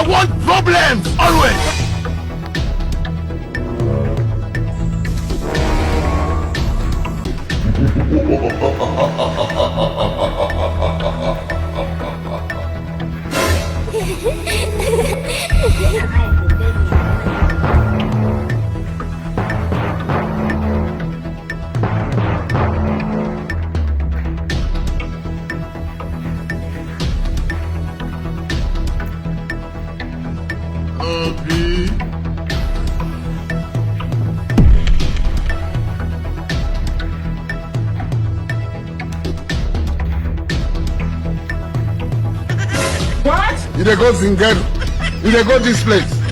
want problems always. What? You dey go Zingero. You dey go this place.